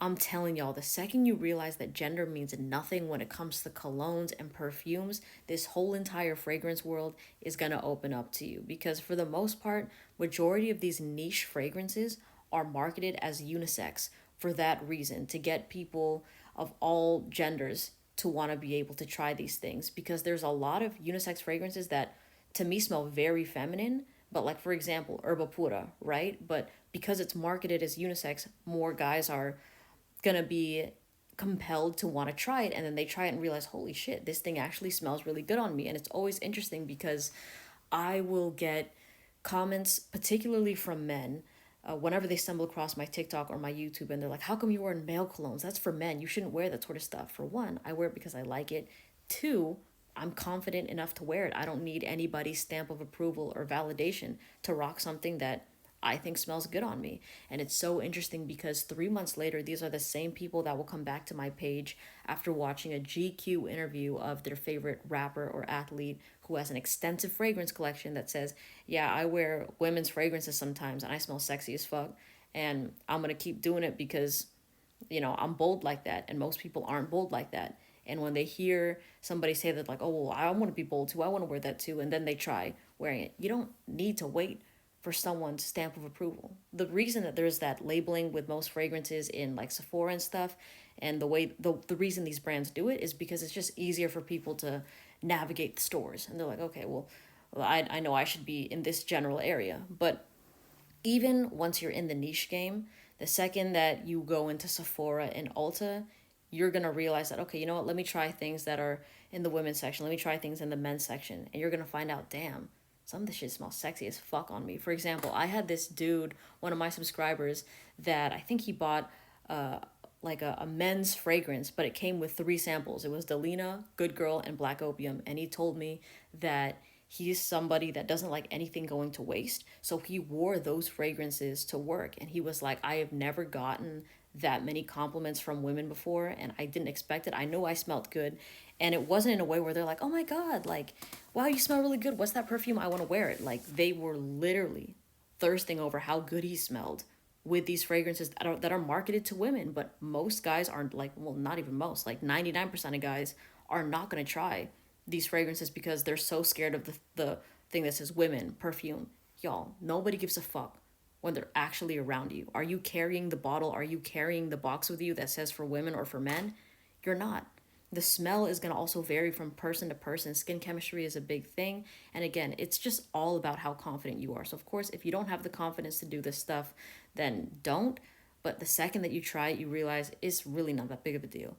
I'm telling y'all, the second you realize that gender means nothing when it comes to colognes and perfumes, this whole entire fragrance world is gonna open up to you. Because for the most part, majority of these niche fragrances are marketed as unisex for that reason, to get people of all genders to want to be able to try these things. Because there's a lot of unisex fragrances that to me smell very feminine, but like for example, Herba Pura, right? But because it's marketed as unisex, more guys are gonna be compelled to want to try it, and then they try it and realize, holy shit, this thing actually smells really good on me. And it's always interesting because I will get comments, particularly from men, whenever they stumble across my TikTok or my YouTube, and they're like, how come you wear male colognes? That's for men. You shouldn't wear that sort of stuff. For one, I wear it because I like it. Two, I'm confident enough to wear it. I don't need anybody's stamp of approval or validation to rock something that I think smells good on me. And it's so interesting because 3 months later, these are the same people that will come back to my page after watching a GQ interview of their favorite rapper or athlete who has an extensive fragrance collection that says, yeah, I wear women's fragrances sometimes and I smell sexy as fuck. And I'm going to keep doing it because, I'm bold like that. And most people aren't bold like that. And when they hear somebody say that, like, oh, well, I want to be bold too, I want to wear that too, and then they try wearing it, you don't need to wait for someone's stamp of approval. The reason that there's that labeling with most fragrances in like Sephora and stuff, and the reason these brands do it is because it's just easier for people to navigate the stores. And they're like, okay, well, I know I should be in this general area. But even once you're in the niche game, the second that you go into Sephora and Ulta, you're gonna realize that, okay, you know what, let me try things that are in the women's section, let me try things in the men's section, and you're gonna find out, damn, some of this shit smells sexy as fuck on me. For example, I had this dude, one of my subscribers, that I think he bought like a men's fragrance, but it came with three samples. It was Delina, Good Girl, and Black Opium. And he told me that he's somebody that doesn't like anything going to waste. So he wore those fragrances to work. And he was like, I have never gotten that many compliments from women before, and I didn't expect it. I know I smelled good. And it wasn't in a way where they're like, oh my God, like, wow, you smell really good. What's that perfume? I want to wear it. Like, they were literally thirsting over how good he smelled with these fragrances that are marketed to women. But most guys aren't like, well, not even most, like 99% of guys are not going to try these fragrances because they're so scared of the thing that says women, perfume. Y'all, nobody gives a fuck when they're actually around you. Are you carrying the bottle? Are you carrying the box with you that says for women or for men? You're not. The smell is going to also vary from person to person. Skin chemistry is a big thing. And again, it's just all about how confident you are. So, of course, if you don't have the confidence to do this stuff, then don't. But the second that you try it, you realize it's really not that big of a deal.